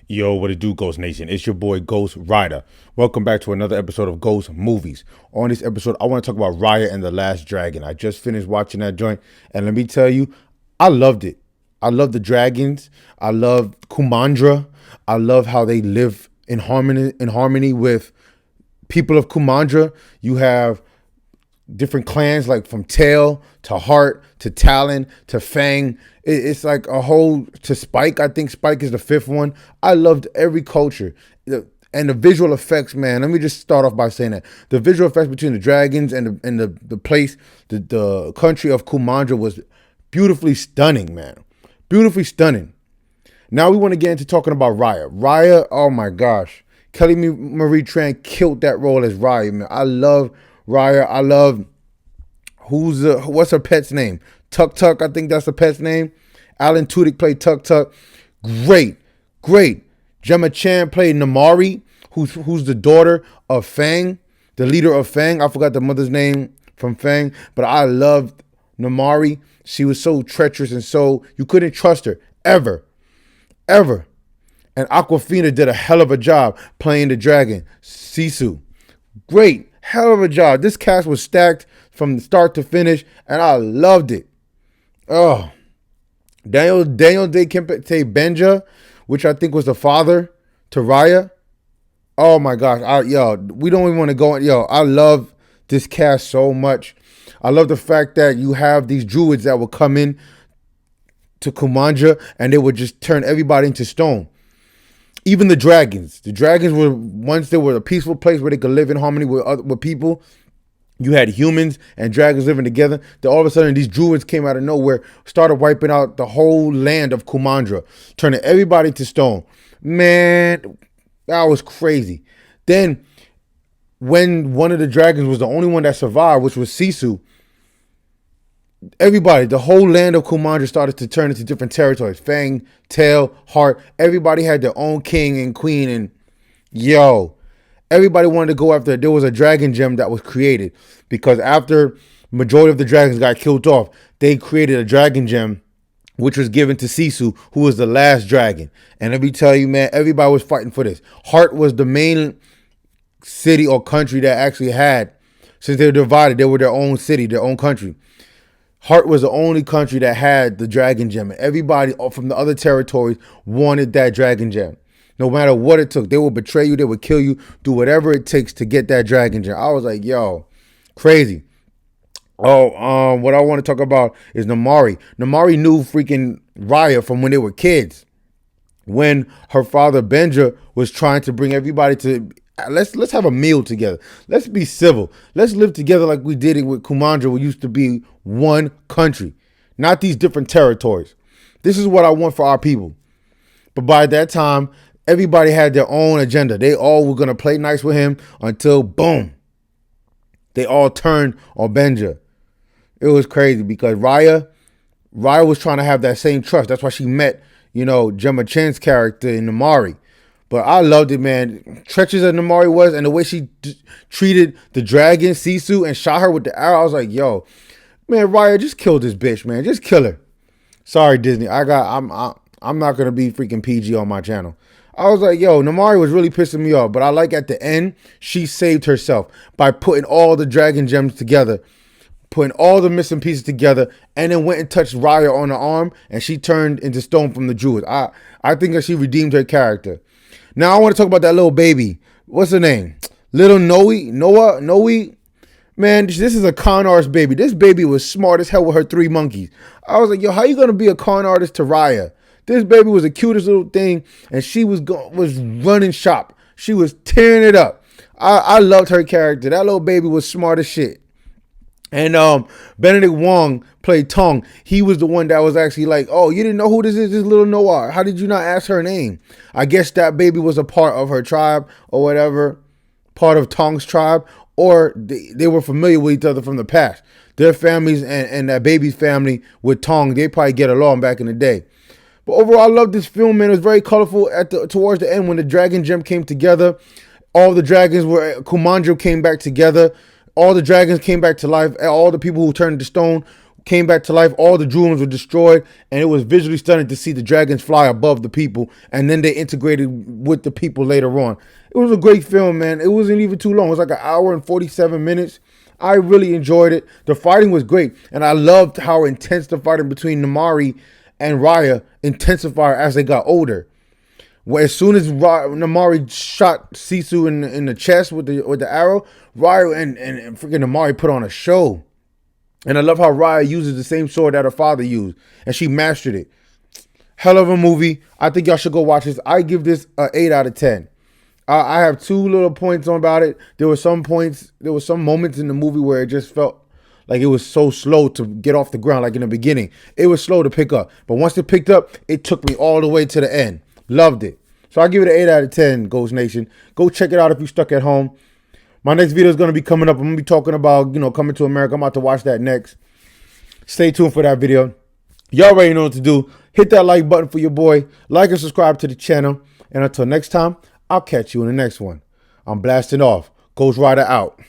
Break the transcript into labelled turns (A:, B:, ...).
A: Yo, what it do, Ghost Nation? It's your boy Ghost Rider. Welcome back to another episode of Ghost Movies. On this episode, I want to talk about Raya and the Last Dragon. I just finished watching that joint, and let me tell you, I loved it. I love the dragons. I love Kumandra. I love how they live in harmony with people of Kumandra. You have different clans, like from Tail to Heart to Talon to Fang. It's like a whole, to Spike. I think Spike is the fifth one. I loved every culture. And the visual effects, man. Let me just start off by saying that the visual effects between the dragons and the place, the country of Kumandra was beautifully stunning, man. Beautifully stunning. Now we want to get into talking about Raya. Raya, oh my gosh. Kelly Marie Tran killed that role as Raya, man. I love Raya. I love what's her pet's name? Tuk Tuk, I think that's the pet's name. Alan Tudyk played Tuk Tuk. Great. Gemma Chan played Namari, who's the daughter of Fang, the leader of Fang. I forgot the mother's name from Fang, but I loved Namari. She was so treacherous and so you couldn't trust her ever. And Aquafina did a hell of a job playing the dragon, Sisu. Great. Hell of a job. This cast was stacked from start to finish, and I loved it. Oh, Daniel De Kempete Benja, which I think was the father to Raya. Oh my gosh, we don't even want to go. I love this cast so much. I love the fact that you have these druids that will come in to Kumandra and they would just turn everybody into stone. Even the dragons. The dragons were, once they were a peaceful place where they could live in harmony with people. You had humans and dragons living together. Then all of a sudden, these druids came out of nowhere, started wiping out the whole land of Kumandra, turning everybody to stone. Man, that was crazy. Then, when one of the dragons was the only one that survived, which was Sisu, everybody, the whole land of Kumandra started to turn into different territories. Fang, Tail, Heart. Everybody had their own king and queen. And everybody wanted to go after. There was a dragon gem that was created. Because after majority of the dragons got killed off, they created a dragon gem, which was given to Sisu, who was the last dragon. And let me tell you, man, everybody was fighting for this. Heart was the main city or country that actually had, since they were divided, they were their own city, their own country. Heart was the only country that had the dragon gem. And everybody from the other territories wanted that dragon gem. No matter what it took, they would betray you, they would kill you, do whatever it takes to get that dragon gem. I was like, crazy. Oh, what I want to talk about is Namari. Namari knew freaking Raya from when they were kids. When her father Benja was trying to bring everybody to, let's have a meal together. Let's be civil. Let's live together like we did it with Kumandra. We used to be one country, not these different territories. This is what I want for our people. But by that time, everybody had their own agenda. They all were going to play nice with him until, boom, they all turned on Benja. It was crazy because Raya was trying to have that same trust. That's why she met, Gemma Chan's character in Namari. But I loved it, man. Treacherous as Namari was, and the way she treated the dragon, Sisu, and shot her with the arrow, I was like, man, Raya, just kill this bitch, man. Just kill her. Sorry, Disney. I'm not gonna be freaking PG on my channel. I was like, Namari was really pissing me off. But I like at the end, she saved herself by putting all the dragon gems together, putting all the missing pieces together, and then went and touched Raya on the arm, and she turned into stone from the druid. I think that she redeemed her character. Now I want to talk about that little baby. What's her name? Little Noe. Man, this is a con artist baby. This baby was smart as hell with her 3 monkeys. I was like, how you gonna be a con artist to Raya? This baby was the cutest little thing, and she was running shop. She was tearing it up. I loved her character. That little baby was smart as shit. And Benedict Wong played Tong. He was the one that was actually like, you didn't know who this is, this little Noah. How did you not ask her name? I guess that baby was a part of her tribe or whatever, part of Tong's tribe, or they were familiar with each other from the past. Their families and that baby's family with Tong, they probably get along back in the day. But overall, I love this film, man. It was very colorful towards the end when the dragon gem came together. All the dragons Kumandra came back together. All the dragons came back to life. All the people who turned to stone came back to life. All the drones were destroyed, and it was visually stunning to see the dragons fly above the people, and then they integrated with the people later on. It was a great film, man. It wasn't even too long. It was like an hour and 47 minutes. I really enjoyed it. The fighting was great, and I loved how intense the fighting between Namari and Raya intensified as they got older. Well, as soon as Namari shot Sisu in the chest with the arrow, Raya and freaking Namari put on a show. And I love how Raya uses the same sword that her father used, and she mastered it. Hell of a movie. I think y'all should go watch this. I give this an 8 out of 10. I have two little points about it. There were some moments in the movie where it just felt like it was so slow to get off the ground, like in the beginning. It was slow to pick up. But once it picked up, it took me all the way to the end. Loved it. So I give it an 8 out of 10, Ghost Nation. Go check it out if you're stuck at home. My next video is going to be coming up. I'm going to be talking about, Coming to America. I'm about to watch that next. Stay tuned for that video. Y'all already know what to do. Hit that like button for your boy. Like and subscribe to the channel. And until next time, I'll catch you in the next one. I'm blasting off. Ghost Rider out.